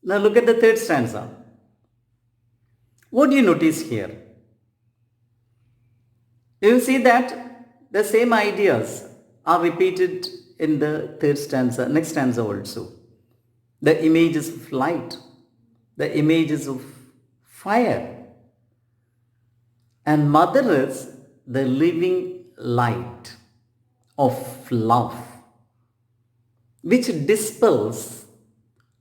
Now look at the third stanza. What do you notice here? You will see that the same ideas are repeated in the third stanza, next stanza also. The images of light, the images of fire. And mother is the living light of love, which dispels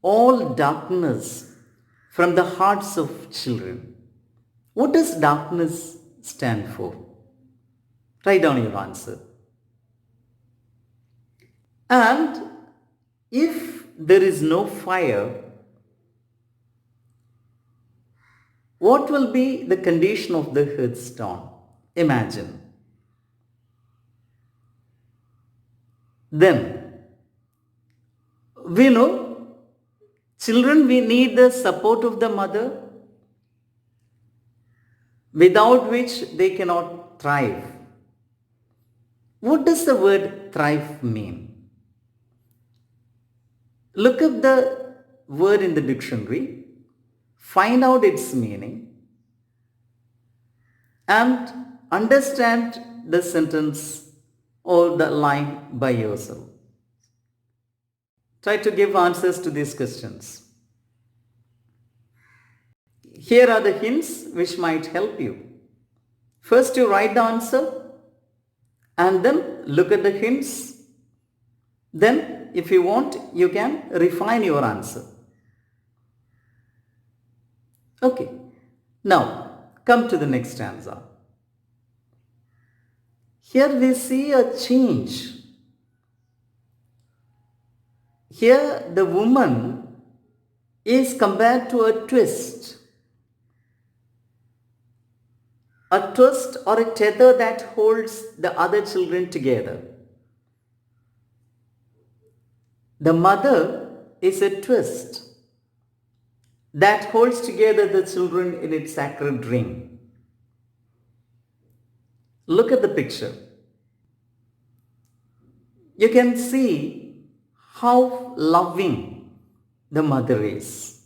all darkness from the hearts of children. What does darkness stand for? Write down your answer. And if there is no fire, what will be the condition of the hearthstone? Imagine. Then, we know, children, we need the support of the mother, without which they cannot thrive. What does the word thrive mean? Look up the word in the dictionary, find out its meaning, and understand the sentence or the line by yourself. Try to give answers to these questions. Here are the hints which might help you. First, you write the answer and then look at the hints. Then, if you want, you can refine your answer. Okay. Now, come to the next stanza. Here we see a change. Here the woman is compared to a twist. A twist or a tether that holds the other children together. The mother is a twist that holds together the children in its sacred ring. Look at the picture. You can see how loving the mother is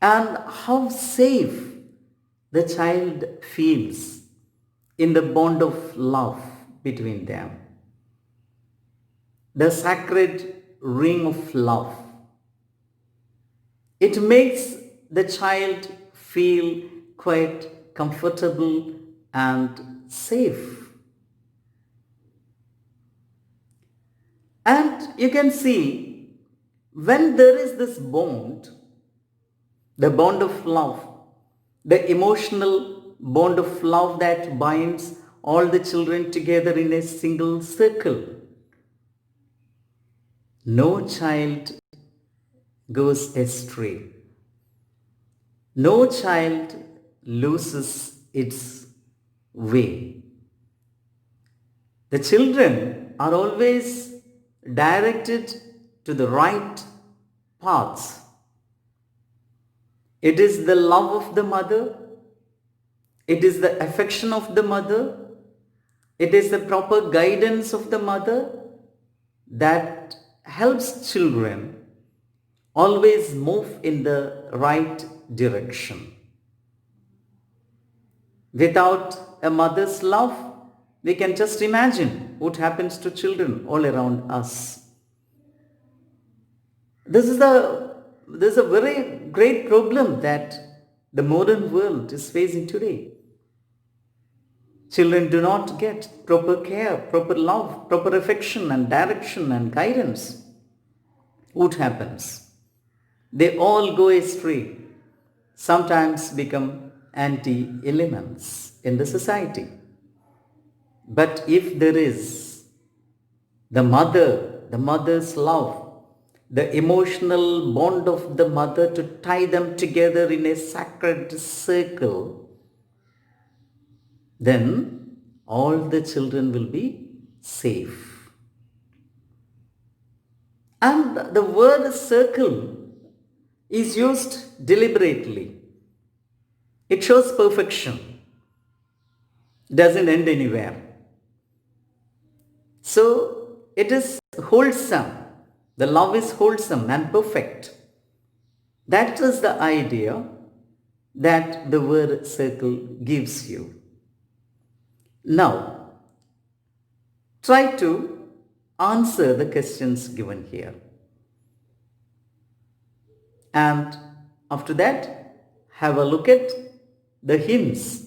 and how safe the child feels in the bond of love between them. The sacred ring of love. It makes the child feel quite comfortable and safe. And you can see when there is this bond, the bond of love, the emotional bond of love that binds all the children together in a single circle, no child goes astray. No child loses its way. The children are always directed to the right paths. It is the love of the mother. It is the affection of the mother. It is the proper guidance of the mother that helps children always move in the right direction. Without a mother's love, we can just imagine what happens to children all around us. This is a very great problem that the modern world is facing today. Children do not get proper care, proper love, proper affection and direction and guidance. What happens? They all go astray, sometimes become anti-elements in the society. But if there is the mother's love, the emotional bond of the mother to tie them together in a sacred circle, then all the children will be safe. And the word circle is used deliberately. It shows perfection. Doesn't end anywhere. So it is wholesome. The love is wholesome and perfect. That is the idea that the word circle gives you. Now, try to answer the questions given here. And after that, have a look at the hints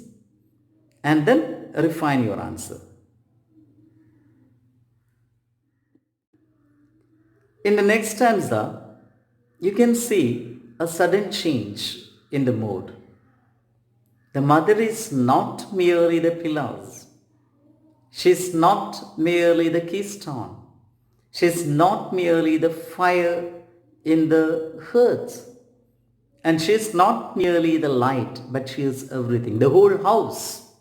and then refine your answer. In the next stanza, you can see a sudden change in the mood. The mother is not merely the pillars. She's not merely the keystone. She's not merely the fire in the hearth. And she's not merely the light, but she is everything, the whole house.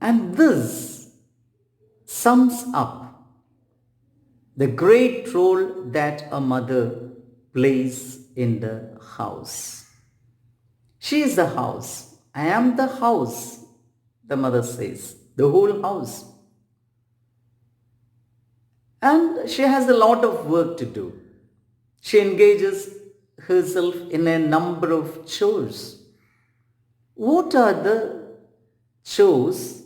And this sums up the great role that a mother plays in the house. She is the house. I am the house, the mother says, the whole house. And she has a lot of work to do. She engages herself in a number of chores. What are the chores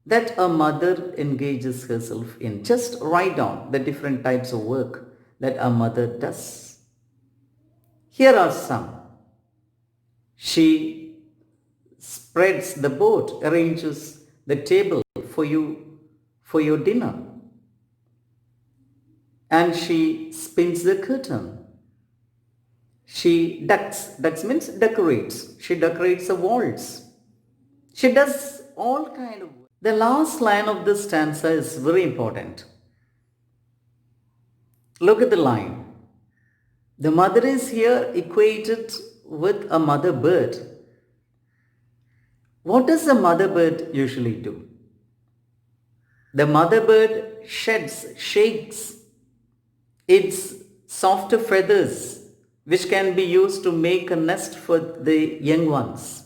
that a mother engages herself in? Just write down the different types of work that a mother does. Here are some. She spreads the board, arranges the table for you for your dinner. And she spins the curtain. She ducks means decorates. She decorates the walls. She does all kind of work. The last line of this stanza is very important. Look at the line. The mother is here equated with a mother bird. What does a mother bird usually do? The mother bird shakes its softer feathers, which can be used to make a nest for the young ones.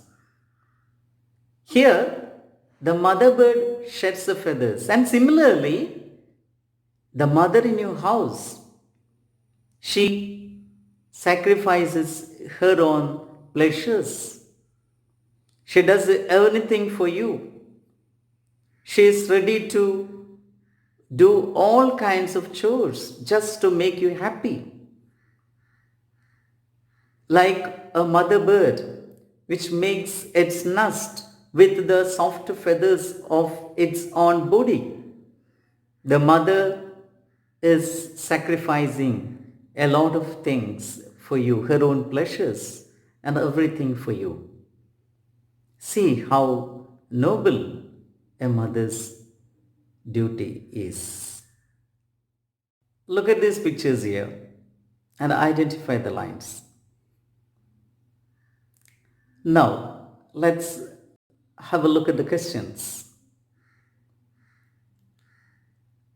Here, the mother bird sheds the feathers. And similarly, the mother in your house, she sacrifices her own pleasures. She does everything for you. She is ready to do all kinds of chores just to make you happy. Like a mother bird which makes its nest with the soft feathers of its own body. The mother is sacrificing a lot of things for you, her own pleasures and everything for you. See how noble a mother's duty is. Look at these pictures here and identify the lines. Now, let's have a look at the questions.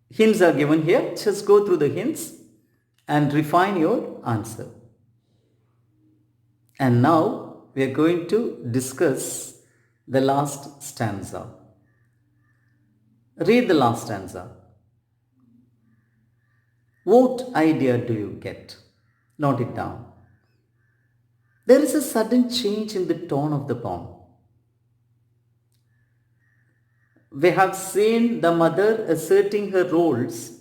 Hints are given here. Just go through the hints and refine your answer. And now we are going to discuss the last stanza. Read the last stanza. What idea do you get? Note it down. There is a sudden change in the tone of the poem. We have seen the mother asserting her roles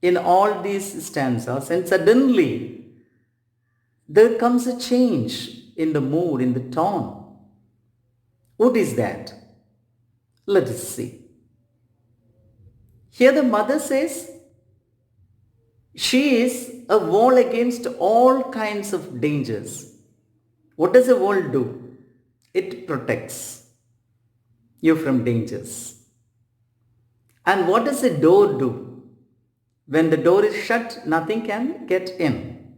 in all these stanzas, and suddenly there comes a change in the mood, in the tone. What is that? Let us see. Here the mother says she is a wall against all kinds of dangers. What does a wall do? It protects you from dangers. And what does a door do? When the door is shut, nothing can get in.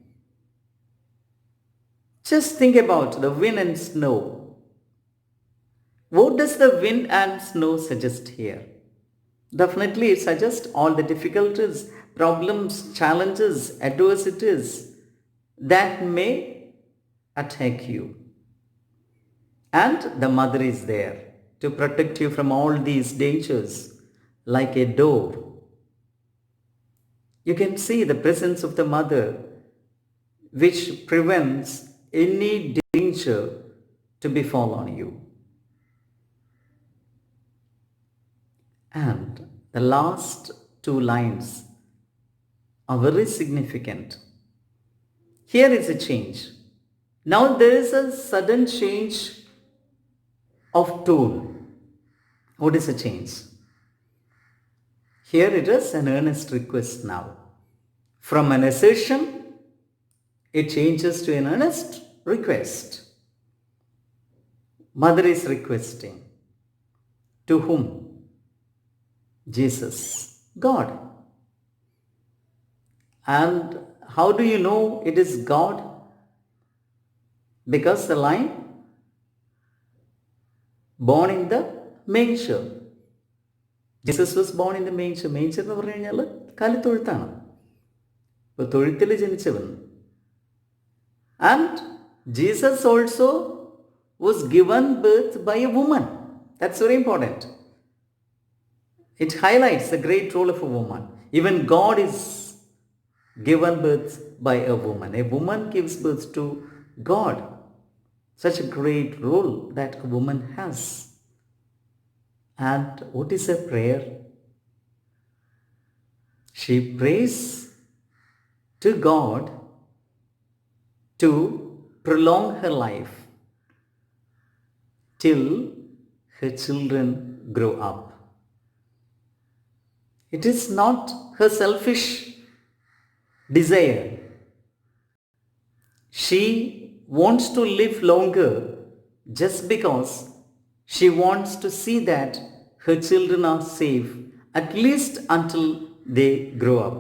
Just think about the wind and snow. What does the wind and snow suggest here? Definitely it suggests all the difficulties, problems, challenges, adversities that may attack you. And the mother is there to protect you from all these dangers like a door. You can see the presence of the mother which prevents any danger to befall on you. And the last two lines are very significant. Here is a change. Now there is a sudden change of tone. What is a change? Here it is an earnest request now. From an assertion, it changes to an earnest request. Mother is requesting. To whom? Jesus, God. And how do you know it is God? Because the line, born in the manger. Jesus was born in the manger. Manger എന്ന് പറഞ്ഞു കഴിഞ്ഞാൽ കാലിത്തൊഴുത്താണ്. ഇപ്പോൾ തൊഴുത്തിൽ ജനിച്ചവൻ. And Jesus also was given birth by a woman. That's very important. It highlights the great role of a woman. Even God is given birth by a woman. A woman gives birth to God. Such a great role that a woman has. And what is her prayer? She prays to God to prolong her life till her children grow up. It is not her selfish desire. She wants to live longer just because she wants to see that her children are safe, at least until they grow up.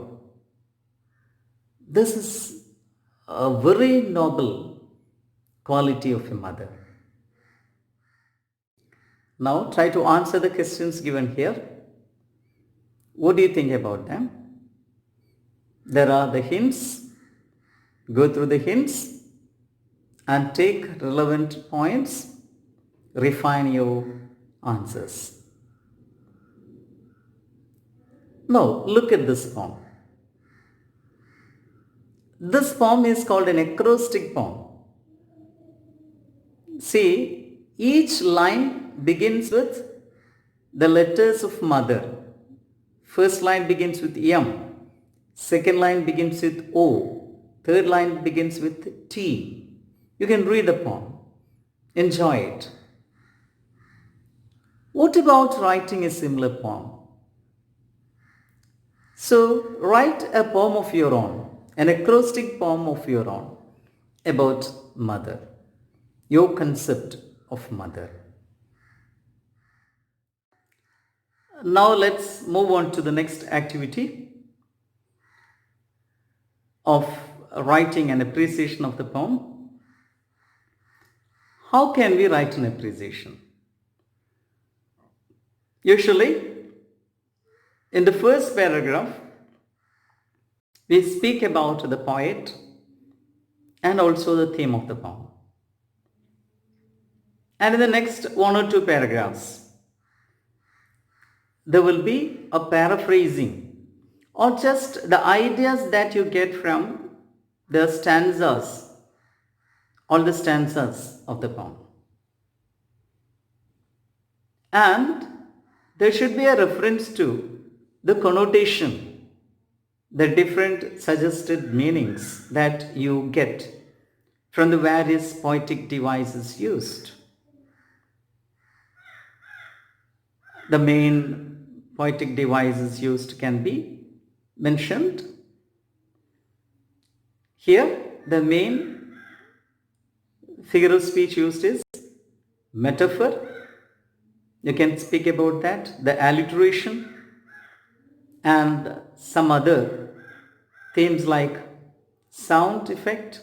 This is a very noble quality of a mother. Now try to answer the questions given here. What do you think about them? There are the hints. Go through the hints and take relevant points. Refine your answers. Now look at this poem. This poem is called an acrostic poem. See, each line begins with the letters of mother. First line begins with M. Second line begins with O. Third line begins with T. You can read the poem. Enjoy it. What about writing a similar poem? So, write a poem of your own, an acrostic poem of your own about mother, your concept of mother. Now let's move on to the next activity of writing an appreciation of the poem. How can we write an appreciation? Usually, in the first paragraph, we speak about the poet and also the theme of the poem. And in the next one or two paragraphs, there will be a paraphrasing or just the ideas that you get from the stanzas, all the stanzas of the poem. And there should be a reference to the connotation, the different suggested meanings that you get from the various poetic devices used. The main poetic devices used can be mentioned. Here, the main figure of speech used is metaphor. You can speak about that, the alliteration, and some other themes like sound effect,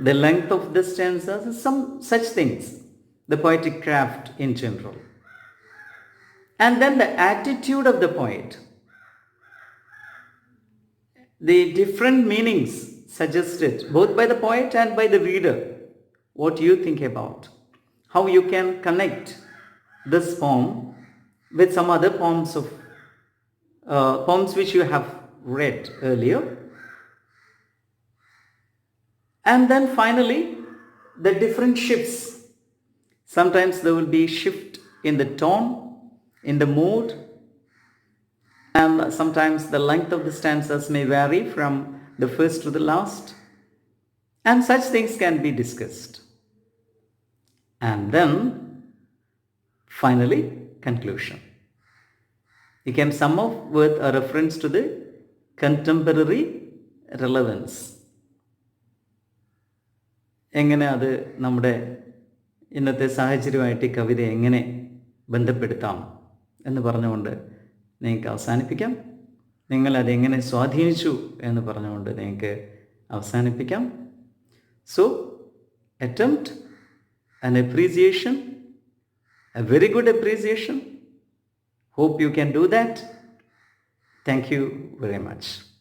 the length of the stanzas, some such things, the poetic craft in general. And then the attitude of the poet, the different meanings suggested both by the poet and by the reader. What you think about, how you can connect this poem with some other poems which you have read earlier. And then finally, the different shifts. Sometimes there will be shift in the tone, in the mood, and sometimes the length of the stanzas may vary from the first to the last. And such things can be discussed. And then, finally, conclusion. You can sum up with a reference to the contemporary relevance. എങ്ങനെ അത് നമ്മുടെ ഇന്നത്തെ സാഹചര്യമായിട്ട് ഈ കവിത എങ്ങനെ ബന്ധപ്പെടുത്താം എന്ന് പറഞ്ഞുകൊണ്ട് നിങ്ങൾക്ക് അവസാനിപ്പിക്കാം. നിങ്ങളതെങ്ങനെ സ്വാധീനിച്ചു എന്ന് പറഞ്ഞുകൊണ്ട് നിങ്ങൾക്ക് അവസാനിപ്പിക്കാം. So, attempt an appreciation, a very good appreciation. Hope you can do that. Thank you very much.